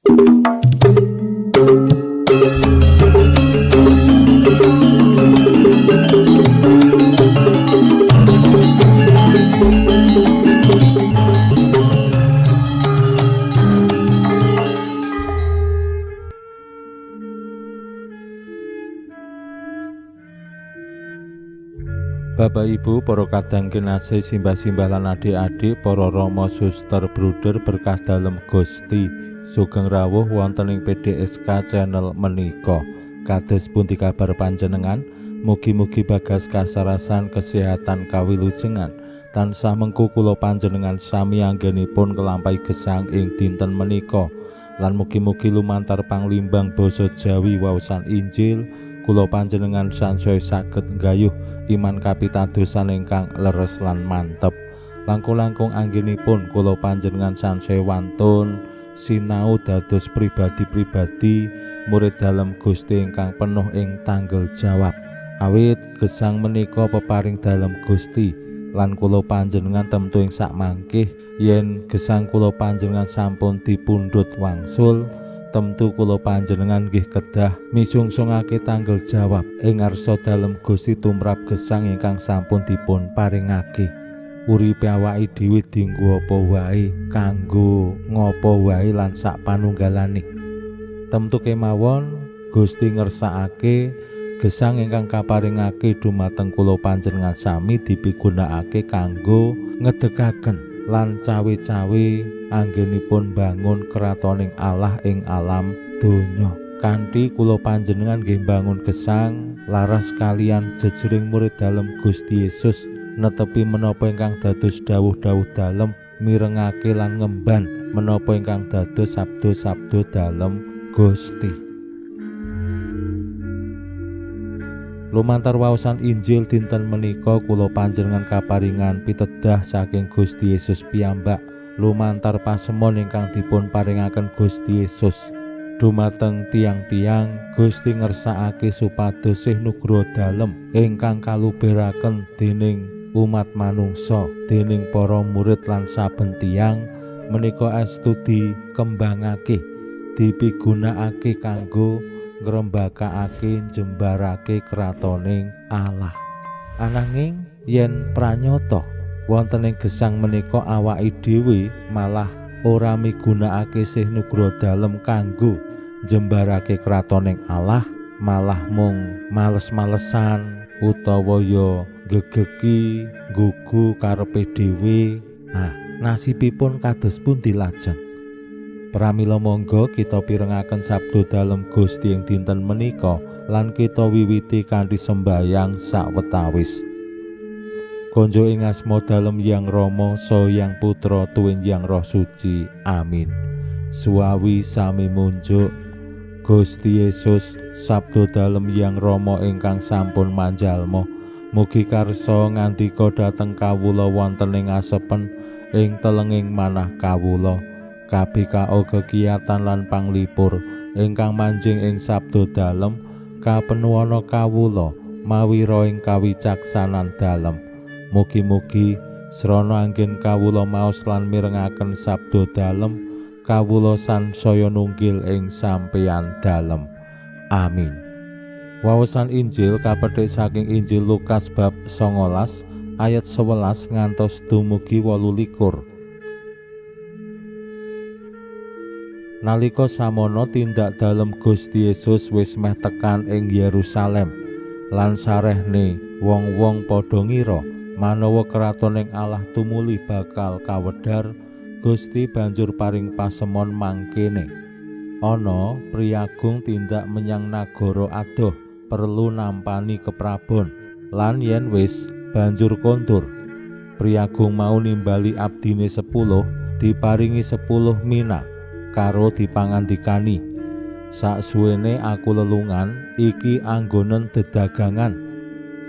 Bapak Ibu, para kadang kinasih, simbah-simbah lan adik-adik, para rama suster bruder berkah dalem Gusti, sugeng rawuh wonten ing PDSK channel menika. Kados pundi kabar panjenengan? Mugi-mugi bagas kasarasan kesehatan kawilujengan tansah mengku kula panjenengan sami anggenipun kelampahi gesang ing dinten menika, lan mugi-mugi lumantar panglimbang basa Jawi waosan Injil kula panjenengan sansaya saged nggayuh iman kapitadosan ingkang leres lan mantep. Langkung-langkung anggenipun kula panjenengan sansaya wantun sinau dados pribadi-pribadi murid dalem Gusti ingkang penuh ing tanggel jawab. Awit gesang menika peparing dalem Gusti lan kula panjenengan temtu ing sakmangkih yen gesang kula panjenengan sampun dipundhut wangsul, temtu kula panjenengan nggih kedah misungsungake tanggel jawab ing ngarsa dalem Gusti tumrap gesang ingkang sampun dipun paringake. Uripe awake dhewe dienggo apa wae, kanggo ngapa wae lan sak panunggalane. Temtu kemawon Gusti ngersakake gesang ingkang kaparingake dumateng kula panjenengan sami dipigunakake kanggo ngedegaken lan cawe-cawe anggenipun bangun kratoning Allah ing alam donya. Kanthi kula panjenengan nggih bangun gesang laras kalian jejering murid dalem Gusti Yesus netepi menapa ingkang dados dawuh-dawuh dalem, mirengake lan ngemban menapa ingkang dados sabda-sabda dalem Gusti. Lumantar waosan Injil dinten menika kula panjenengan kaparingan pitedah saking Gusti Yesus piyambak lumantar pasemon ingkang dipun paringaken Gusti Yesus dumateng tiang-tiang. Gusti ngersakake supados sih nugroho dalem ingkang kaluberaken dening umat manungsa dening para murid lan saben tiyang menika estu dikembangake dipigunakake kanggo ngrembakakake jembarake kratoning Allah. Ananging yen pranyata wonten ing gesang menika awake dhewe malah ora migunakake sih nugroho dalem kanggo jembarake kratoning Allah, malah mung males-malesan utawa ya gegeki gugu karepe dhewe. Nasibipun kados pundi lajeng? Pramila monggo kita pirengaken sabda dalem Gusti ing dinten menika lan kita wiwiti kanthi sembayang sawetawis. Konjo ing asma dalem Hyang Rama saha Hyang Putra tuwin Hyang Roh Suci. Amin. Suawi sami munjuk. Gusti Yesus, sabda dalem Hyang Rama ingkang sampun manjalma, mugi karsa ngandika dhateng kawula wonten ing asepen ing telenging manah kawula. Kabikao kegiatan lan panglipur ingkang manjing ing sabda dalem kapenuwana kawula mawi ing kawicaksanan dalem. Mugi-mugi srana anggen kawula maos lan mirengaken sabda dalem kawula sansaya nunggil ing sampeyan dalem. Amin. Waosan Injil kapethik saking Injil Lukas bab 19 ayat 11 ngantos dumugi 28. Nalika samono tindak dalem Gusti Yesus wis meh tekan ing Yerusalem lan sarehne wong-wong padha ngira manawa kratoning Allah tumuli bakal kawedhar. Gusti banjur paring pasemon mangkene. Ana priyagung tindak menyang nagara adoh perlu nampani keprabon lan yen wis banjur kondur. Priyagung mau nimbali abdine 10 diparingi 10 mina karo dipangandikani, saksuwene aku lelungan iki anggonen dedagangan.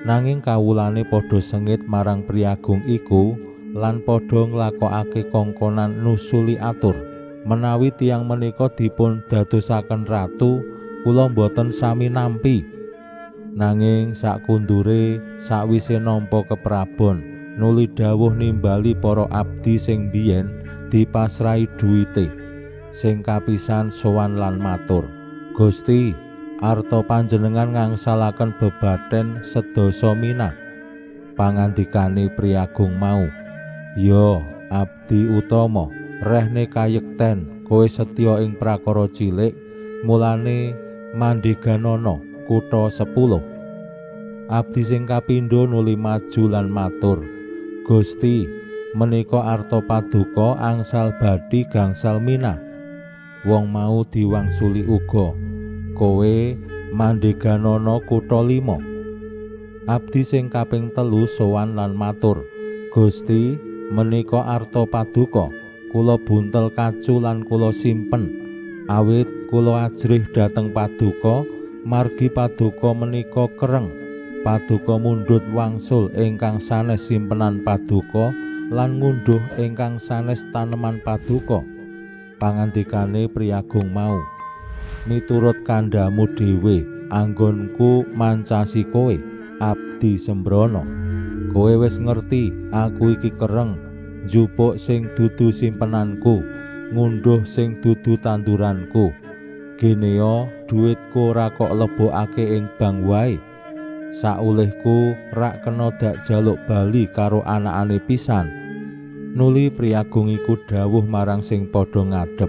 Nanging kawulane padha sengit marang priyagung iku lan padha nglakokake kongkonan nusuli atur. Menawi tiyang menika dipun dadosaken ratu, kula boten sami nampi. Nanging sakundure sakwise nampa keprabon nuli dawuh nimbali para abdi sing biyen dipasrahi duwite. Sing kapisan sowan lan matur, Gusti, arta panjenengan ngangsalaken bebaten sedasa mina. Pangandikane priagung mau, ya abdi utama, rehne kayekten kowe setya ing prakara cilik, mulane mandheganono kutha 10. Abdi sing kapindho nuli maju lan matur, Gusti, menika arta paduka angsal badhi gangsal mina. Wong mau diwangsuli uga, kowe mandheganono kutha 5. Abdi sing kaping 3 sowan lan matur, Gusti, menika arta paduka kula buntel kacu lan kula simpen, awit kula ajrih dhateng paduka, margi paduka menika kereng. Paduka mundhut wangsul ingkang sanes simpenan paduka lan ngunduh ingkang sanes taneman paduka. Pangandikane priagung mau, miturut kandhamu dhewe anggonku mancasi kowe, abdi sembrono. Kowe wis ngerti aku iki kereng, njupuk sing dudu simpenanku, ngunduh sing dudu tanduranku. Genea dhuwitku ora kok lebokake ing bank wae. Saulihku rak kena dak jaluk bali karo anakane pisan. Nuli priagung iku dawuh marang sing padha ngadhep,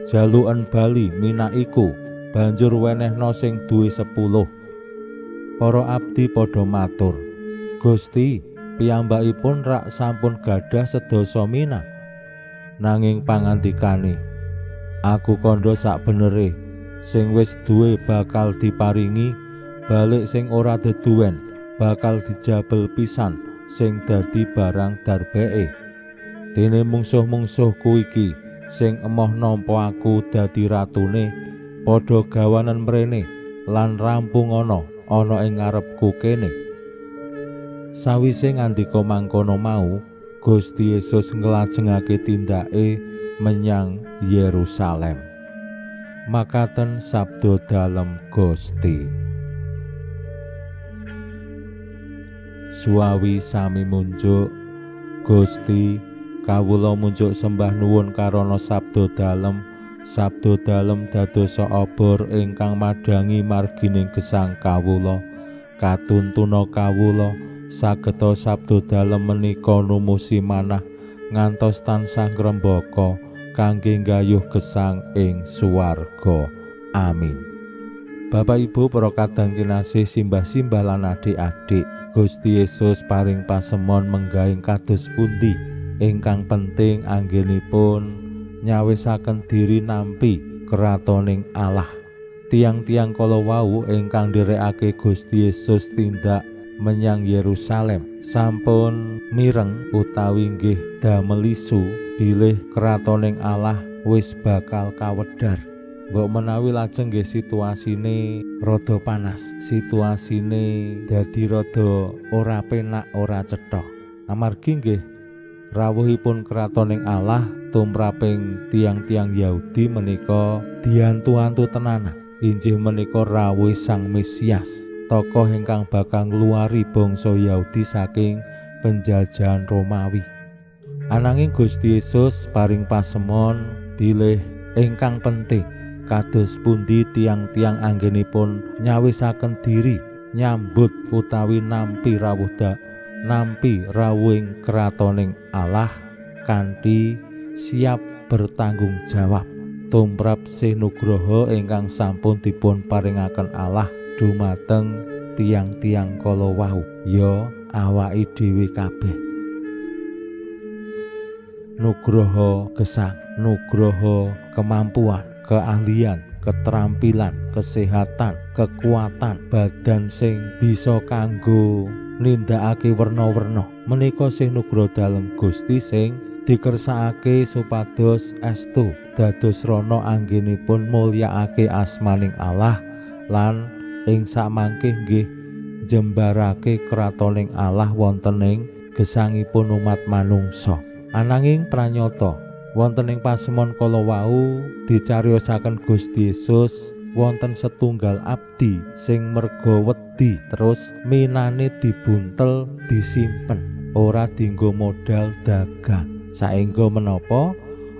jaluken bali mina iku, banjur wenehna sing duwe 10. Para abdi padha matur, Gusti, piyambakipun rak sampun gadah sedasa mina. Nanging pangandikane, aku kandha sak benere, sing wis duwe bakal diparingi, balik sing ora deduwen bakal dijabel pisan sing dadi barang darbeke. Dene mungsuh-mungsuhku iki sing emoh nampa aku dadi ratune, padha gawanen mrene lan rampung ana ing ngarepku kene. Sawise ngandika mangkono mau, Gusti Yesus nglajengake tindake menyang Yerusalem. Makaten sabda dalem Gusti. Suawi sami munjuk, Gusti, kawula munjuk sembah nuwun karana sabda dalem dadosa obor ingkang madhangi margining gesang kawula. Katuntuna kawula sageta sabda dalem menika numusi manah ngantos tansah ngrembaka kangge nggayuh gesang ing suwarga. Amin. Bapak Ibu para kadang kinasih, simbah-simbah lan adik-adik, Gusti Yesus paring pasemon menggahing kados pundi ingkang penting anggenipun nyawisaken diri nampi kratoning Allah. Tiang-tiang kala wau ingkang ndirekake Gusti Yesus tindak menyang Yerusalem sampun mireng utawi nggih damelisu bilih kratoning Allah wis bakal kawedhar. Mbok menawi lajeng nggih situasine rada panas, situasine dadi rada ora penak, ora cetha. Amargi nggih rawuhipun kratoning Allah tumraping tiang-tiang Yahudi menika diantu-antu tenanan. Injih menika rawuh Sang Mesias, tokoh ingkang bakal ngluwari bangsa Yahudi saking penjajahan Romawi. Ananging Gusti Yesus paring pasemon bilih ingkang penting kados pundi tiang-tiang anggenipun nyawisaken diri nyambut utawi nampi rawuhing kratoning Allah kanthi siap bertanggung jawab tumrap sinugraha ingkang sampun dipun paringaken Allah dumateng tiang-tiang kala wau, ya awake dhewe kabeh. Nugraha gesang, nugraha kemampuan, keahlian, keterampilan, kesehatan, kekuatan badan sing bisa kanggo nindakake werna-werna menika sing nugraha dalem Gusti sing dikersakake supados estu dados rana anggenipun mulyakake asmaning Allah lan ing samangkih nggih jembarake kratoning Allah wonten ing gesangipun umat manungsa. Ananging pranyata wonten ing pasemon kala wau dicariyosaken Gusti Yesus wonten setunggal abdi sing merga wedi terus minane dibuntel disimpen ora dienggo modal dagang saengga menapa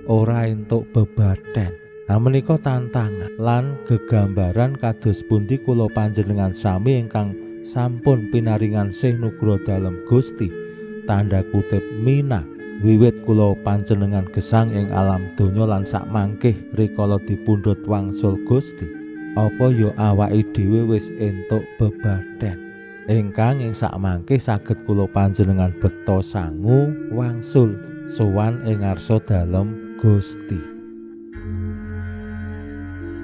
ora entuk bebaten. Menika tantangan lan gegambaran kados pundi kula panjenengan sami ingkang sampun pinaringan sih nugra dalem Gusti, tanda kutip mina, wiwit kula panjenengan gesang ing alam donya lan sak mangkih rikala dipundhut wangsul Gusti. Apa ya awake dhewe wis entuk bebaden ingkang ing sak mangkih saged kula panjenengan beta sangu wangsul sowan ing ngarsa dalem Gusti.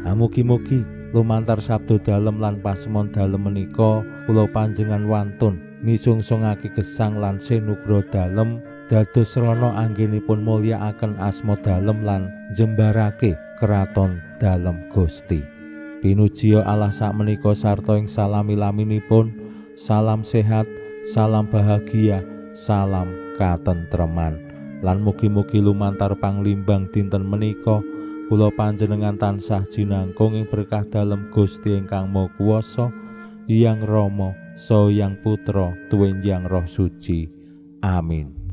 Mugi-mugi lumantar sabda dalem lan pasemon dalem menika kula panjenengan wantun misungsungake gesang lan sinugra dalem dados srana anggenipun mulyakaken asma dalem lan jembarake keraton dalem Gusti. Pinujiya Allah sakmenika sarta ing salami-laminipun. Salam sehat, salam bahagia, salam katentreman. Lan mugi-mugi lumantar panglimbang dinten menika kula panjenengan tansah jinangkung ing berkah dalem Gusti ingkang Maha Kuwasa, Hyang Rama saha Hyang Putra tuwin Hyang Roh Suci. Amin.